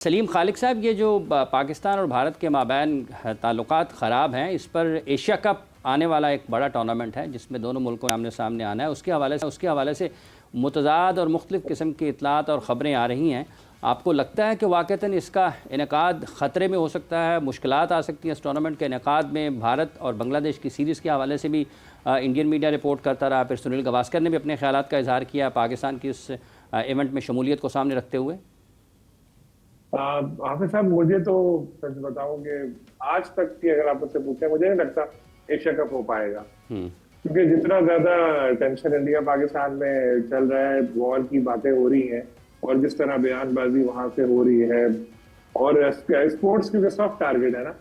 सलीम खालिक साहब, ये जो पाकिस्तान और भारत के माबैन ताल्लुकात ख़राब हैं, इस पर एशिया कप आने वाला एक बड़ा टूर्नामेंट है जिसमें दोनों मुल्कों ने आमने सामने आना है। उसके हवाले से मुतज़ाद और मुख्तलिफ़ किस्म की इत्तलात और ख़बरें आ रही हैं। आपको लगता है कि वाक़तन इसका इनेकाद ख़तरे में हो सकता है, मुश्किलात आ सकती हैं इस टूर्नामेंट के इनेकाद में? भारत और बांग्लादेश की सीरीज़ के हवाले से भी इंडियन मीडिया रिपोर्ट करता रहा, फिर सुनील गावस्कर ने भी अपने ख़यालात का इज़हार किया पाकिस्तान की इस इवेंट में शमूलियत को सामने रखते हुए। हाफिज साहब, मुझे तो सच बताऊं कि आज तक की अगर आप मुझसे पूछें, मुझे नहीं लगता एशिया कप हो पाएगा। क्योंकि जितना ज्यादा टेंशन इंडिया पाकिस्तान में चल रहा है, वॉर की बातें हो रही हैं और जिस तरह बयानबाजी वहां से हो रही है, और स्पोर्ट्स क्योंकि सॉफ्ट टारगेट है ना,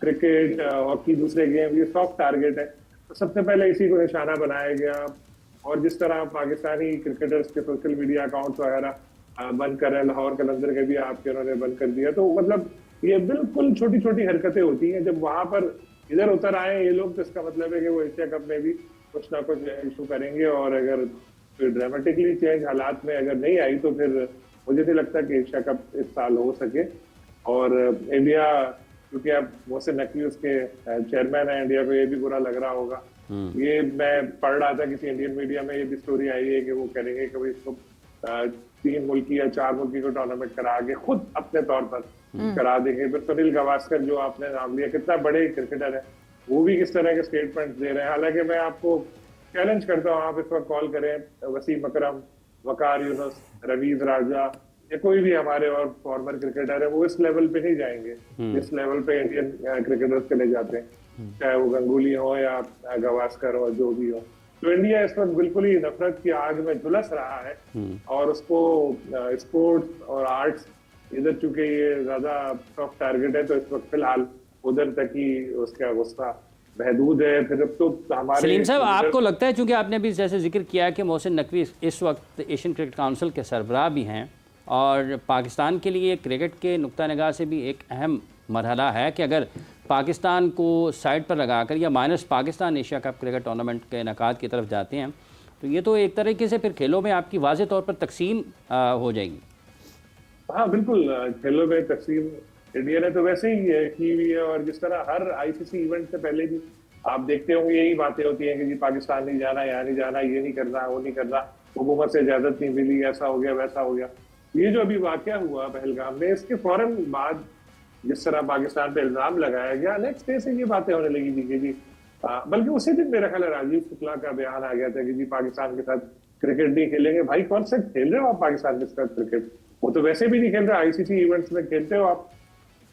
क्रिकेट, हॉकी, दूसरे गेम, ये सॉफ्ट टारगेट है, तो सबसे पहले इसी को निशाना बनाया गया। और जिस तरह पाकिस्तानी क्रिकेटर्स के सोशल मीडिया अकाउंट्स वगैरह बंद कर रहे हैं, लाहौर कलंदर के भी आपके उन्होंने बंद कर दिया, तो मतलब ये बिल्कुल छोटी छोटी हरकतें होती हैं। जब वहां पर इधर उतर आए ये लोग, तो इसका मतलब है कि वो एशिया कप में भी कुछ ना कुछ इशू करेंगे। और अगर फिर ड्रामेटिकली चेंज हालात में अगर नहीं आई, तो फिर मुझे नहीं लगता कि एशिया कप इस साल हो सके। और इंडिया, क्योंकि अब मोहसिन नकवी उसके चेयरमैन है, इंडिया को ये भी बुरा लग रहा होगा। ये मैं पढ़ रहा था किसी इंडियन मीडिया में, ये भी स्टोरी आई है कि वो करेंगे कि भाई इसको 3 मुल्की या 4 मुल्की को टूर्नामेंट करा के खुद अपने तौर पर करा देंगे। फिर सुनील गावस्कर जो आपने नाम लिया, कितना बड़े क्रिकेटर है, वो भी किस तरह के स्टेटमेंट दे रहे हैं। हालांकि मैं आपको चैलेंज करता हूँ, आप इस वक्त कॉल करें, वसीम अकरम, वकार यूनुस, रवीज राजा या कोई भी हमारे और फॉर्मर क्रिकेटर है, वो इस लेवल पे नहीं जाएंगे जिस लेवल पे इंडियन क्रिकेटर्स चले जाते हैं, चाहे वो गंगुली हो या गावस्कर हो, जो भी हो। तो इंडिया इस वक्त बिल्कुल ही नफरत की आग में झुलस रहा है। और उसको स्पोर्ट्स और आर्ट्स, इधर चूंकि ये ज्यादा सॉफ्ट टारगेट है, तो इस वक्त फिलहाल उधर तक ही उसका गुस्सा महदूद है। फिर अब तो हमारे सलीम साहब, आपको लगता है, चूंकि आपने भी जैसे जिक्र किया कि मोहसिन नकवी इस वक्त एशियन क्रिकेट काउंसिल के सरबराह भी हैं, और पाकिस्तान के लिए क्रिकेट के नुक्ता निगाह से भी एक अहम मरहला है कि अगर पाकिस्तान को साइड पर लगाकर या minus Pakistan Asia cup cricket tournament के इनेकाद की तरफ जाते हैं, तो ये तो एक तरीके से फिर खेलों में आपकी वाज़े तौर पर तकसीम हो जाएगी। हाँ बिल्कुल, खेलों में तकसीम इंडिया ने तो वैसे ही की हुई है। और जिस तरह हर आईसीसी इवेंट से पहले भी आप देखते होंगे यही बातें होती हैं कि जी पाकिस्तान नहीं जाना, यहाँ नहीं जाना, ये नहीं करना, वो नहीं करना, हुकूमत से इजाजत नहीं मिली, ऐसा हो गया, वैसा हो गया। ये जो अभी वाकया हुआ पहलगाम में, इसके फौरन बाद जिस तरह पाकिस्तान पे इल्जाम लगाया गया, नेक्स्ट डे से ये बातें होने लगी थी कि जी बल्कि उसी दिन मेरा ख्याल है राजीव शुक्ला का बयान आ गया था कि जी पाकिस्तान के साथ क्रिकेट नहीं खेलेंगे। भाई कौन से खेल रहे हो आप पाकिस्तान के साथ क्रिकेट? वो तो वैसे भी नहीं खेल रहे, आईसीसी इवेंट्स में खेलते हो आप।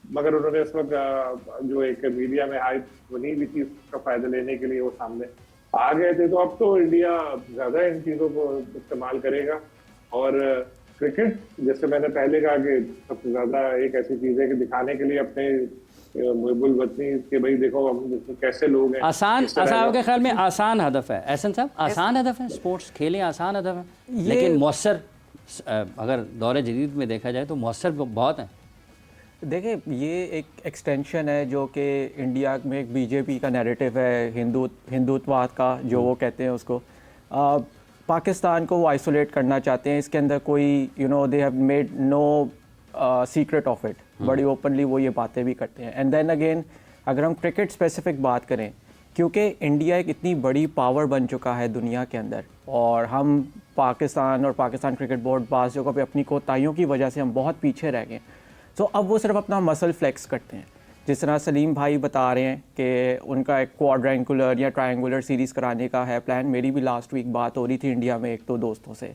मगर उन्होंने इस वक्त जो एक मीडिया में हाइप बनी हुई थी, उसका फायदा लेने के लिए वो सामने आ गए थे। तो अब तो इंडिया ज्यादा इन चीजों को इस्तेमाल करेगा। और क्रिकेट, जैसे मैंने पहले कहा कि सबसे ज्यादा एक ऐसी चीज है कि दिखाने के लिए अपने मुल्क वतनी के, भाई देखो हम कैसे लोग हैं। आसान आपके ख्याल में आसान हदफ है एहसन साहब? आसान हदफ है स्पोर्ट्स खेलें, आसान हदफ है, लेकिन मौसर अगर दौरे जदीद में देखा जाए तो मौसर बहुत है। देखिए, ये एक एक्सटेंशन है जो कि इंडिया में एक बीजेपी का नैरेटिव है, हिंदुत्ववाद का, जो वो कहते हैं उसको। पाकिस्तान को वो आइसोलेट करना चाहते हैं। इसके अंदर कोई they have made no secret of it, बड़ी ओपनली वो ये बातें भी करते हैं। एंड देन अगेन, अगर हम क्रिकेट स्पेसिफिक बात करें, क्योंकि इंडिया एक इतनी बड़ी पावर बन चुका है दुनिया के अंदर, और हम पाकिस्तान और पाकिस्तान क्रिकेट बोर्ड बाज़ जगहों पे अपनी कोताहियों की वजह से हम बहुत पीछे रह गए। तो अब वो सिर्फ अपना मसल फ्लेक्स करते हैं। जिस तरह सलीम भाई बता रहे हैं कि उनका एक क्वाड्रेंगुलर या ट्रायंगुलर सीरीज़ कराने का है प्लान। मेरी भी लास्ट वीक बात हो रही थी इंडिया में एक दो दोस्तों से,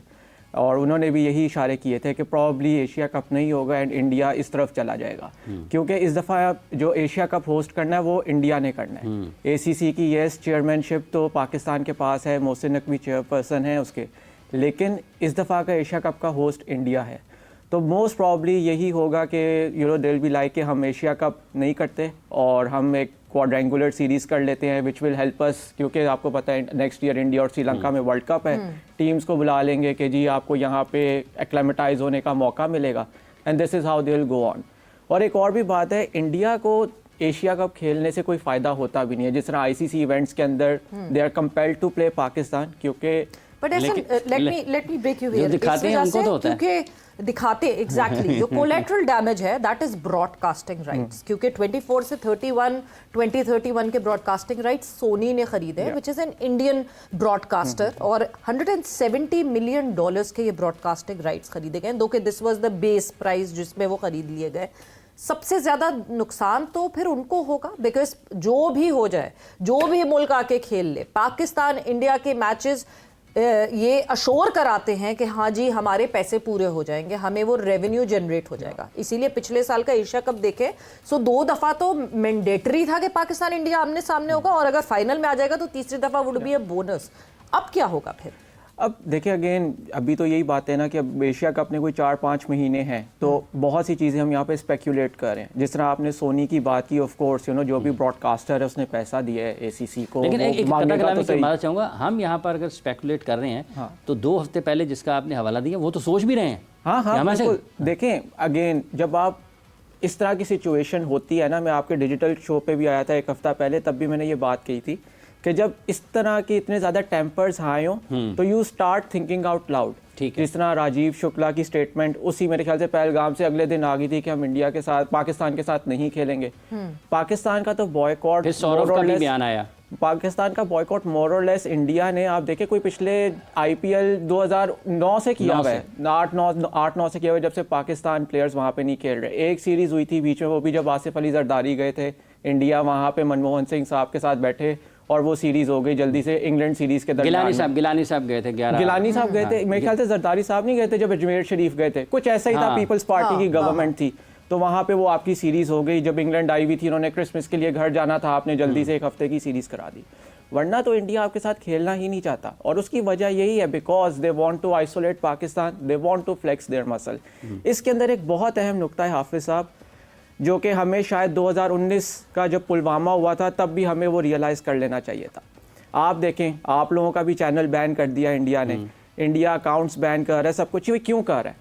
और उन्होंने भी यही इशारे किए थे कि प्रॉब्ली एशिया कप नहीं होगा एंड इंडिया इस तरफ चला जाएगा। क्योंकि इस दफ़ा जो एशिया कप होस्ट करना है वो इंडिया ने करना है। एसीसी की येस चेयरमैनशिप तो पाकिस्तान के पास है, मोहसिन नकवी चेयरपर्सन है उसके, लेकिन इस दफ़ा का एशिया कप का होस्ट इंडिया है। तो मोस्ट प्रॉब्ली यही होगा कि दिल बी लाइक कि हम एशिया कप नहीं करते और हम एक क्वाड्रेंगुलर सीरीज़ कर लेते हैं, विच विल हेल्प अस। क्योंकि आपको पता है नेक्स्ट ईयर इंडिया और श्रीलंका में वर्ल्ड कप है, टीम्स को बुला लेंगे कि जी आपको यहाँ पे एक्लेमेटाइज होने का मौका मिलेगा, and this is how they will go on. और एक और भी बात है, इंडिया को एशिया कप खेलने से कोई फ़ायदा होता भी नहीं है। जिस तरह आईसीसी इवेंट्स के अंदर they are compelled to play Pakistan, क्योंकि But let me break you here. दिखाते हैं उनको तो होता है, क्योंकि दिखाते एग्जैक्टली जो कोलेटरल डैमेज है दैट इज ब्रॉडकास्टिंग राइट्स, क्योंकि 24 से 2031 के ब्रॉडकास्टिंग राइट्स सोनी ने खरीदे हैं, which is an Indian broadcaster, और $170 मिलियन के ये ब्रॉडकास्टिंग राइट्स खरीदे गए, दो कि this was the base price जिसमें वो खरीद लिए गए। सबसे ज्यादा नुकसान तो फिर उनको होगा, बिकॉज जो भी हो जाए, जो भी मुल्क आके खेल ले, पाकिस्तान इंडिया के मैचेस ये अश्योर कराते हैं कि हाँ जी हमारे पैसे पूरे हो जाएंगे, हमें वो रेवेन्यू जनरेट हो जाएगा। इसीलिए पिछले साल का एशिया कप देखे सो 2 दफा तो मैंडेटरी था कि पाकिस्तान इंडिया आमने सामने होगा, और अगर फाइनल में आ जाएगा तो तीसरी दफा वुड बी अ बोनस। अब क्या होगा फिर? अब देखिए अगेन अभी तो यही बात है ना कि अब एशिया कप ने कोई 4-5 महीने हैं, तो बहुत सी चीज़ें हम यहाँ पे स्पेक्यूलेट कर रहे हैं। जिस तरह आपने सोनी की बात की, ऑफ कोर्स जो भी ब्रॉडकास्टर है उसने पैसा दिया है एसीसी को, लेकिन एक तो मानना चाहूँगा, हम यहाँ पर अगर स्पेकुलेट कर रहे हैं तो 2 हफ्ते पहले जिसका आपने हवाला दिया वो तो सोच भी रहे हैं। हाँ बिल्कुल। देखें अगेन जब आप इस तरह की सिचुएशन होती है ना, मैं आपके डिजिटल शो पे भी आया था 1 हफ्ता पहले, तब भी मैंने ये बात कही थी कि जब इस तरह के इतने ज़्यादा टेम्पर्स हाई हों तो you start thinking out loud. जिस तरह राजीव शुक्ला की स्टेटमेंट उसी मेरे ख्याल से पहलगाम से अगले दिन आ गई थी कि हम इंडिया के साथ, पाकिस्तान के साथ नहीं खेलेंगे। पाकिस्तान का तो बॉयकॉट, सौरभ का भी बयान आया, पाकिस्तान का बॉयकॉट मोर और लेस इंडिया ने, आप देखें कोई पिछले आईपीएल 2009 से किया हुआ है, 8-9 से किया हुआ है, जब से पाकिस्तान प्लेयर्स वहाँ पे नहीं खेल रहे। एक सीरीज हुई थी बीच में, वो भी जब आसिफ अली जरदारी गए थे इंडिया, वहाँ पे मनमोहन सिंह साहब के साथ बैठे और वो सीरीज हो गई जल्दी से इंग्लैंड सीरीज के दरमियान। गिलानी साहब गए थे, गिलानी साहब गए थे, मेरे ख्याल से जरदारी साहब नहीं गए थे जब अजमेर शरीफ गए थे, कुछ ऐसा ही था, पीपल्स पार्टी की गवर्नमेंट थी, तो वहाँ पे वो आपकी सीरीज हो गई। जब इंग्लैंड आई हुई थी, उन्होंने क्रिसमस के लिए घर जाना था, आपने जल्दी से 1 हफ्ते की सीरीज करा दी, वरना तो इंडिया आपके साथ खेलना ही नहीं चाहता। और उसकी वजह यही है, because they want to isolate Pakistan, they want to flex their muscle. इसके अंदर एक बहुत अहम नुक्ता है हाफिज साहब, जो कि हमें शायद 2019 का जब पुलवामा हुआ था तब भी हमें वो रियलाइज़ कर लेना चाहिए था। आप देखें, आप लोगों का भी चैनल बैन कर दिया इंडिया ने, इंडिया अकाउंट्स बैन कर रहा है, सब कुछ। ये क्यों कर रहा है?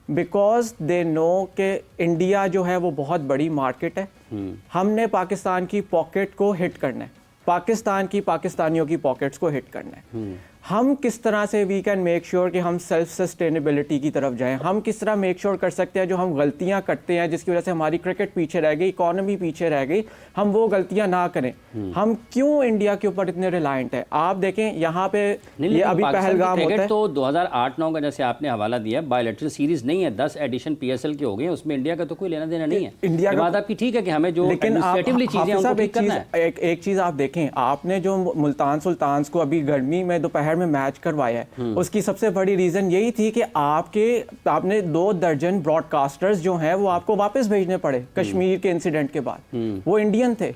बिकॉज दे नो कि इंडिया जो है वो बहुत बड़ी मार्केट है, हमने पाकिस्तान की पॉकेट को हिट करना है, पाकिस्तान की पाकिस्तानियों की पॉकेट्स को हिट करना है। हम किस तरह से वी कैन मेक श्योर कि हम सेल्फ सस्टेनेबिलिटी की तरफ जाएं, हम किस तरह मेक श्योर कर सकते हैं जो हम गलतियां करते हैं जिसकी वजह से हमारी क्रिकेट पीछे रह गई, इकोनॉमी पीछे रह गई, हम वो गलतियां ना करें। हम क्यों इंडिया के ऊपर इतने रिलायंट है? आप देखें यहाँ पे ये अभी पहलगाम होता है, तो 2008-9 का जैसे आपने हवाला दिया, बायलैटरल सीरीज नहीं है, 10 एडिशन पीएसएल के हो गए, उसमें इंडिया का तो कोई लेना देना नहीं है। इंडिया की बात आपकी ठीक है कि हमें जो एडमिनिस्ट्रेटिवली चीजें उनको ठीक करना है। एक चीज आप देखें, आपने जो मुल्तान सुल्तान्स को अभी गर्मी में दोपहर में मैच करवाया है, उसकी सबसे बड़ी रीजन यही थी कि आपने 2 दर्जन ब्रॉडकास्टर्स जो हैं वो आपको वापस भेजने पड़े कश्मीर के इंसिडेंट के बाद, वो इंडियन थे।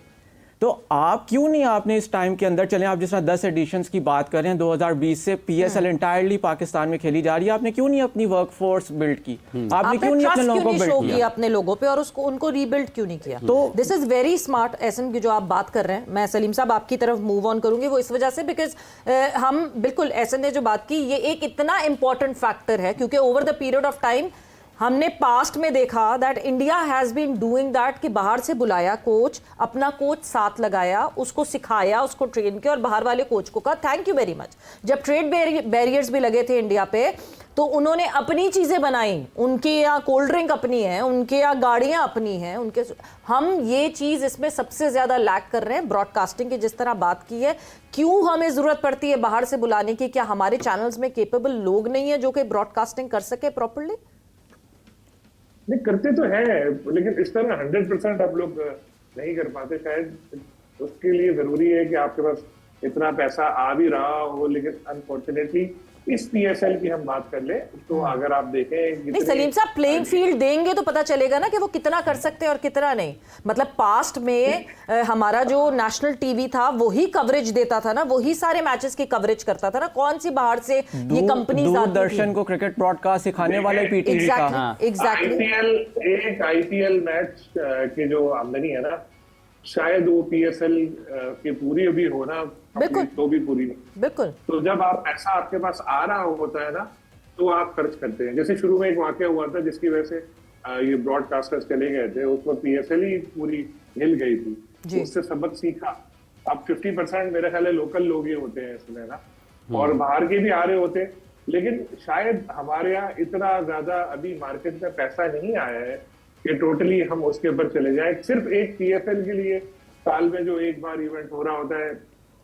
तो आप क्यों नहीं आपने इस टाइम के अंदर, चलें आप जिस तरह 10 एडिशंस की बात कर रहे हैं, 2020 से पीएसएल इंटायरली पाकिस्तान में खेली जा रही है, आपने क्यों नहीं अपनी वर्कफोर्स बिल्ड की? आपने क्यों नहीं अपने लोगों को बिल्ड किया? अपने लोगों पे, और उसको उनको रीबिल्ड क्यों नहीं किया? तो this is very smart SM की जो आप बात कर रहे हैं। मैं सलीम साहब आपकी तरफ मूव ऑन करूंगी, वो इस वजह से बिकॉज हम बिल्कुल एसएम ने जो बात की ये एक इतना इंपॉर्टेंट फैक्टर है, क्योंकि over the period of time हमने पास्ट में देखा that India has been doing that कि बाहर से बुलाया कोच, अपना कोच साथ लगाया, उसको सिखाया, उसको ट्रेन किया, और बाहर वाले कोच को कहा थैंक यू वेरी मच। जब ट्रेड बैरियर्स भी लगे थे इंडिया पे तो उन्होंने अपनी चीजें बनाई, उनके यहाँ कोल्ड ड्रिंक अपनी है, उनके यहाँ गाड़ियां अपनी हैं, उनके हम ये चीज इसमें सबसे ज्यादा लैक कर रहे हैं। ब्रॉडकास्टिंग की जिस तरह बात की है, क्यों हमें जरूरत पड़ती है बाहर से बुलाने की? क्या हमारे चैनल्स में केपेबल लोग नहीं है जो कि ब्रॉडकास्टिंग कर सके प्रॉपर्ली? नहीं, करते तो है, लेकिन इस तरह 100% आप लोग नहीं कर पाते। शायद उसके लिए जरूरी है कि आपके पास इतना पैसा आ भी रहा हो, लेकिन अनफॉर्चुनेटली इस पीएसएल की हम बात कर ले तो अगर आप देखें, नहीं सलीम साहब प्लेइंग फील्ड देंगे तो पता चलेगा ना कि वो कितना कर सकते हैं और कितना नहीं। मतलब पास्ट में हमारा जो नेशनल टीवी था वही कवरेज देता था ना, वही सारे मैचेस की कवरेज करता था ना, कौन सी बाहर से ये कंपनी दूरदर्शन को क्रिकेट ब्रॉडकास्ट सिखाने वाले पीटीवी था। एग्जैक्टली एक आईपीएल मैच की जो आमदनी है ना, शायद वो पीएसएल की पूरी अभी होना तो भी पूरी नहीं। बिल्कुल। तो जब आप पैसा आपके पास आ रहा होता है ना, तो आप खर्च करते हैं। जैसे शुरू में एक वाकया हुआ था जिसकी वजह से ये ब्रॉडकास्टर्स चले गए थे, उसमें पीएसएल ही पूरी हिल गई थी, उससे सबक सीखा। अब 50% मेरे ख्याल है लोकल लोग ही होते हैं इसमें ना, और बाहर के भी आ रहे होते, लेकिन शायद हमारे यहाँ इतना ज्यादा अभी मार्केट में पैसा नहीं आया है कि टोटली हम उसके ऊपर चले जाएं। सिर्फ एक पीएसएल के लिए साल में जो एक बार इवेंट हो रहा होता है,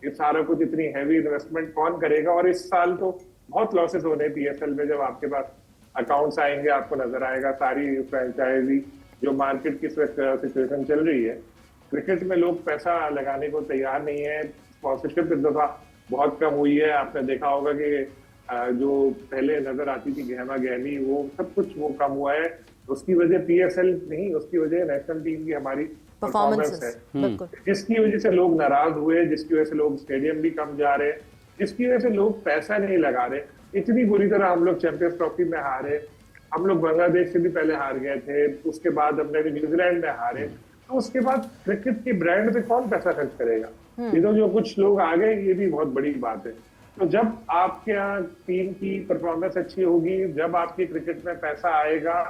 ये सारा कुछ इतनी हैवी इन्वेस्टमेंट कौन करेगा। और इस साल तो बहुत लॉसेस होने हैं पीएसएल में। जब आपके पास अकाउंट्स आएंगे आपको नजर आएगा सारी फ्रेंचाइजी जो मार्केट की सिचुएशन चल रही है। क्रिकेट में लोग पैसा लगाने को तैयार नहीं है। स्पॉन्सरशिप इस दफा बहुत कम हुई है। आपने देखा होगा कि जो पहले नजर आती थी गहमा गहमी, वो सब कुछ वो कम हुआ है। उसकी वजह पीएसएल नहीं, उसकी वजह नेशनल टीम की हमारी परफॉर्मेंस है, जिसकी वजह से लोग नाराज हुए, जिसकी वजह से लोग स्टेडियम भी कम जा रहे, जिसकी वजह से लोग पैसा नहीं लगा रहे। इतनी बुरी तरह हम लोग चैंपियंस ट्रॉफी में हारे। हम लोग बांग्लादेश से भी पहले हार गए थे, उसके बाद हमने भी न्यूजीलैंड में हारे। तो उसके बाद क्रिकेट की ब्रांड पे कौन पैसा खर्च करेगा? ये तो जो कुछ लोग आ गए, ये भी बहुत बड़ी बात है। तो जब आपके यहाँ टीम की परफॉर्मेंस अच्छी होगी, जब आपके क्रिकेट में पैसा आएगा,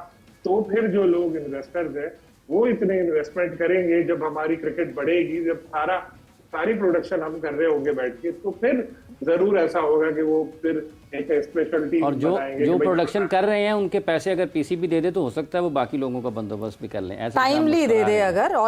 तो फिर जो लोग इन्वेस्टर्स हैं वो इतने इन्वेस्टमेंट करेंगे। जब हमारी क्रिकेट बढ़ेगी, जब सारी प्रोडक्शन हम कर रहे होंगे बैठ के, तो फिर जरूर ऐसा होगा कि वो फिर एक स्पेशल टीम और जो प्रोडक्शन कर रहे हैं उनके पैसे अगर पीसीबी दे दे तो हो सकता है वो बाकी लोगों का बंदोबस्त भी कर लें। टाइमली दे दे अगर। और